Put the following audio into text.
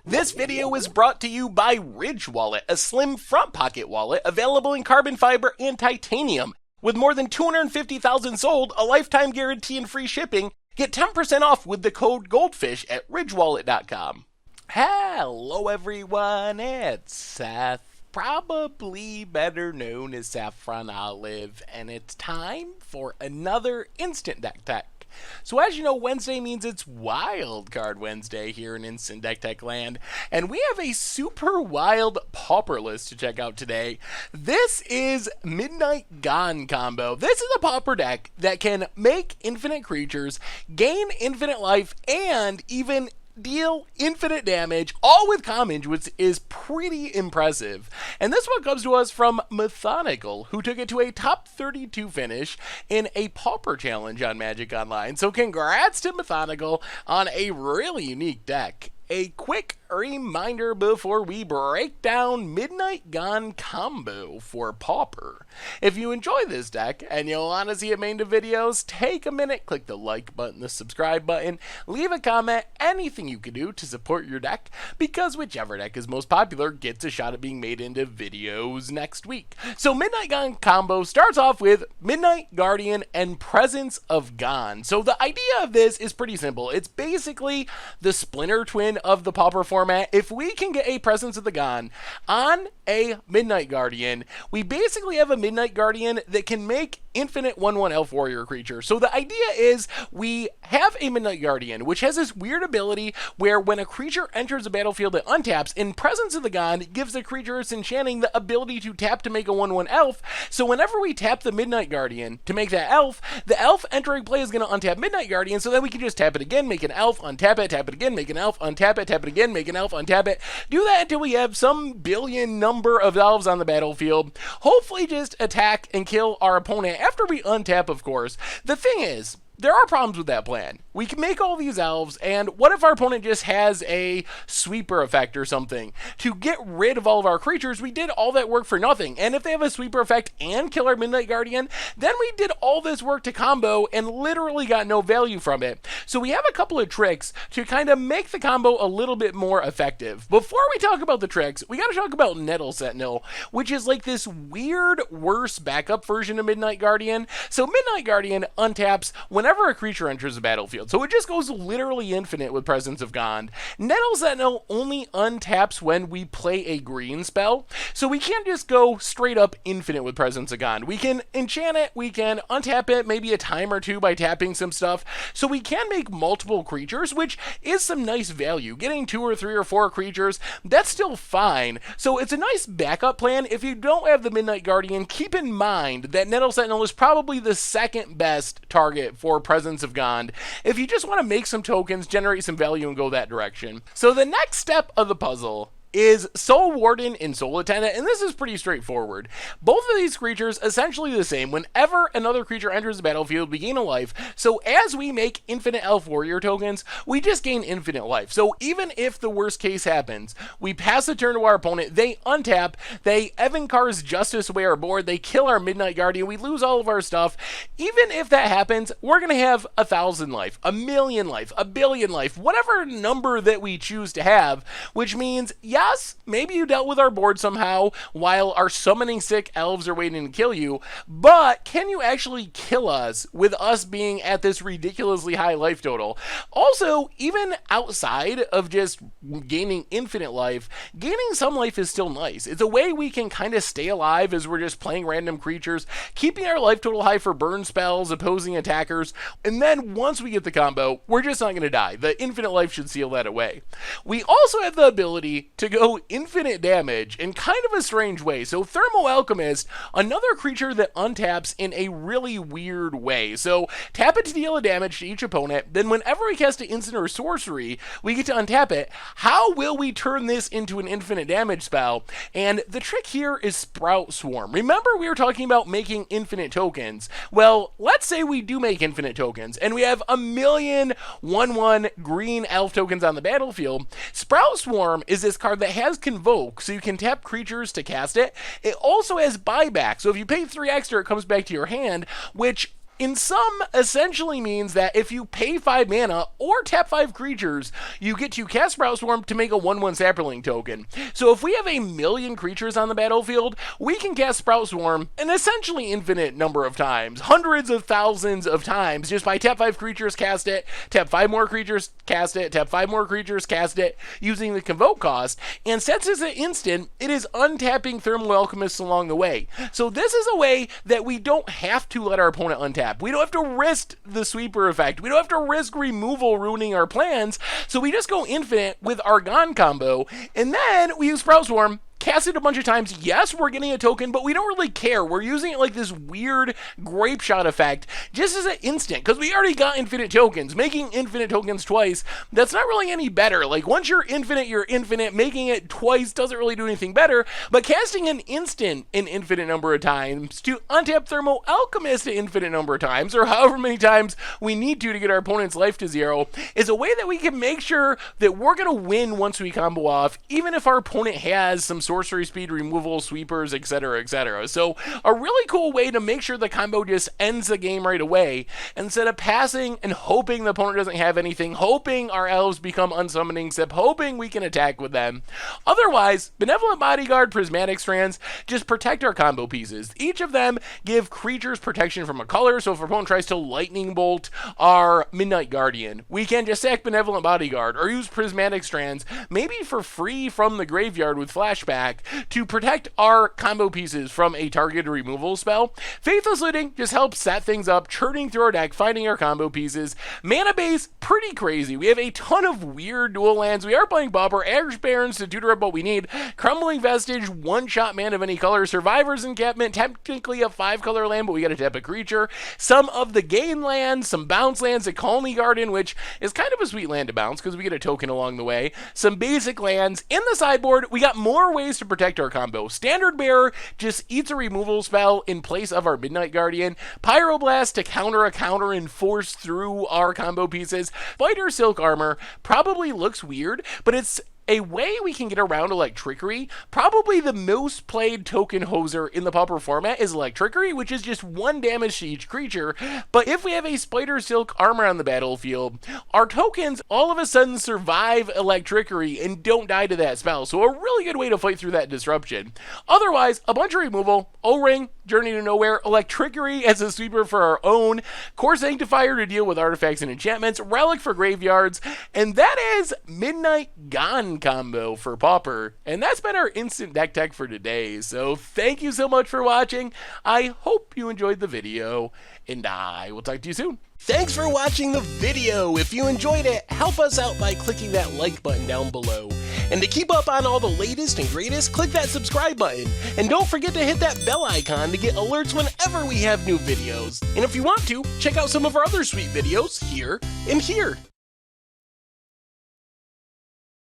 This video is brought to you by Ridge Wallet, a slim front pocket wallet available in carbon fiber and titanium. With more than 250,000 sold, a lifetime guarantee and free shipping, get 10% off with the code GOLDFISH at ridgewallet.com. Hello everyone, it's Seth, probably better known as Saffron Olive, and it's time for another Instant Deck Tech. So as you know, Wednesday means it's Wild Card Wednesday here in Instant Deck Tech land, and we have a super wild Pauper list to check out today. This is Midnight Gone combo. This is a Pauper deck that can make infinite creatures, gain infinite life, and even deal infinite damage, all with commons, which is pretty impressive. And this one comes to us from Methodical, who took it to a top 32 finish in a Pauper challenge on Magic Online. So congrats to Methodical on a really unique deck. A quick reminder before we break down Midnight Gone combo for Pauper. If you enjoy this deck and you want to see it made into videos, take a minute, click the like button, the subscribe button, leave a comment, anything you can do to support your deck, because whichever deck is most popular gets a shot at being made into videos next week. So Midnight Gone combo starts off with Midnight Guardian and Presence of Gone. So the idea of this is pretty simple. It's basically the Splinter Twin of the Pauper format. If we can get a Presence of the Gone on a Midnight Guardian, we basically have a Midnight Guardian that can make infinite 1/1 Elf Warrior creature. So the idea is we have a Midnight Guardian, which has this weird ability where when a creature enters the battlefield it untaps, in Presence of the Gone it gives the creature it's enchanting the ability to tap to make a 1/1 elf. So whenever we tap the Midnight Guardian to make that elf, the elf entering play is going to untap Midnight Guardian, so then we can just tap it again, make an elf, untap it, tap it again, make an elf, untap it, tap it again, make an elf, untap it. Do that until we have some billion number of elves on the battlefield. Hopefully just attack and kill our opponent after we untap, of course. The thing is, there are problems with that plan. We can make all these elves, and what if our opponent just has a sweeper effect or something? To get rid of all of our creatures, we did all that work for nothing. And if they have a sweeper effect and kill our Midnight Guardian, then we did all this work to combo and literally got no value from it. So we have a couple of tricks to kind of make the combo a little bit more effective. Before we talk about the tricks, we gotta talk about Nettle Sentinel, which is like this weird, worse backup version of Midnight Guardian. So Midnight Guardian untaps whenever a creature enters the battlefield. So it just goes literally infinite with Presence of Gone. Nettle Sentinel only untaps when we play a green spell. So we can't just go straight up infinite with Presence of Gone. We can enchant it, we can untap it maybe a time or two by tapping some stuff. So we can make multiple creatures, which is some nice value. Getting 2 or 3 or 4 creatures, that's still fine. So it's a nice backup plan. If you don't have the Midnight Guardian, keep in mind that Nettle Sentinel is probably the second best target for Presence of Gone if you just want to make some tokens, generate some value, and go that direction. So the next step of the puzzle is Soul Warden and Soul Attendant, and this is pretty straightforward. Both of these creatures essentially the same. Whenever another creature enters the battlefield, we gain a life. So as we make infinite Elf Warrior tokens, we just gain infinite life. So even if the worst case happens, we pass the turn to our opponent, they untap, they Evankar's Justice away our board, they kill our Midnight Guardian, we lose all of our stuff. Even if that happens, we're going to have 1,000 life, 1,000,000 life, 1,000,000,000 life, whatever number that we choose to have, which means, yes, maybe you dealt with our board somehow while our summoning sick elves are waiting to kill you, but can you actually kill us with us being at this ridiculously high life total? Also, even outside of just gaining infinite life, gaining some life is still nice. It's a way we can kind of stay alive as we're just playing random creatures, keeping our life total high for burn spells, opposing attackers, and then once we get the combo, we're just not going to die. The infinite life should seal that away. We also have the ability to go infinite damage in kind of a strange way. So Thermo Alchemist, another creature that untaps in a really weird way. So tap it to deal a damage to each opponent, then whenever we cast an instant or sorcery, we get to untap it. How will we turn this into an infinite damage spell? And the trick here is Sprout Swarm. Remember we were talking about making infinite tokens. Well, let's say we do make infinite tokens, and we have 1,000,000 1/1 green elf tokens on the battlefield. Sprout Swarm is this card that has Convoke, so you can tap creatures to cast it. It also has Buyback, so if you pay 3 extra, it comes back to your hand, which in sum essentially means that if you pay 5 mana or tap 5 creatures, you get to cast Sprout Swarm to make a 1/1 Sapperling token. So if we have a million creatures on the battlefield, we can cast Sprout Swarm an essentially infinite number of times, hundreds of thousands of times, just by tap 5 creatures, cast it, tap 5 more creatures, cast it, tap 5 more creatures, cast it, using the Convoke cost. And since it's an instant, it is untapping Thermo Alchemists along the way. So this is a way that we don't have to let our opponent untap. We don't have to risk the sweeper effect. We don't have to risk removal ruining our plans. So we just go infinite with our Argon combo, and then we use Sprout Swarm, cast it a bunch of times. Yes, we're getting a token, but we don't really care. We're using it like this weird grape shot effect just as an instant, because we already got infinite tokens. Making infinite tokens twice, that's not really any better. Like, once you're infinite, you're infinite. Making it twice doesn't really do anything better, but casting an instant an infinite number of times to untap Thermo Alchemist an infinite number of times, or however many times we need to get our opponent's life to 0, is a way that we can make sure that we're going to win once we combo off, even if our opponent has some sorcery speed, removal, sweepers, etc., etc. So a really cool way to make sure the combo just ends the game right away, instead of passing and hoping the opponent doesn't have anything, hoping our elves become unsummoning sip, hoping we can attack with them. Otherwise, Benevolent Bodyguard, Prismatic Strands just protect our combo pieces. Each of them give creatures protection from a color, so if our opponent tries to Lightning Bolt our Midnight Guardian, we can just sack Benevolent Bodyguard or use Prismatic Strands, maybe for free from the graveyard with Flashback, to protect our combo pieces from a targeted removal spell. Faithless Looting just helps set things up, churning through our deck, finding our combo pieces. Mana base, pretty crazy. We have a ton of weird dual lands. We are playing Pauper, Ash Barrens to tutor up what we need. Crumbling Vestige, one-shot mana of any color. Survivor's Encampment, technically a 5-color land, but we gotta tap a creature. Some of the gain lands, some bounce lands, a Colony Garden, which is kind of a sweet land to bounce because we get a token along the way. Some basic lands. In the sideboard, we got more ways to protect our combo. Standard Bearer just eats a removal spell in place of our Midnight Guardian. Pyroblast to counter a counter and force through our combo pieces. Spider Silk Armor probably looks weird, but it's a way we can get around Electrickery. Probably the most played token hoser in the Pauper format is Electrickery, which is just 1 damage to each creature. But if we have a Spider Silk Armor on the battlefield, our tokens all of a sudden survive Electrickery and don't die to that spell. So a really good way to fight through that disruption. Otherwise, a bunch of removal, O-Ring, Journey to Nowhere, Electrickery as a sweeper for our own, Core Sanctifier to deal with artifacts and enchantments, Relic for graveyards, and that is Midnight Gone combo for Pauper. And that's been our instant deck tech for today. So thank you so much for watching. I hope you enjoyed the video, and I will talk to you soon. Thanks for watching the video. If you enjoyed it, help us out by clicking that like button down below. And to keep up on all the latest and greatest, click that subscribe button. And don't forget to hit that bell icon to get alerts whenever we have new videos. And if you want to, check out some of our other sweet videos here and here.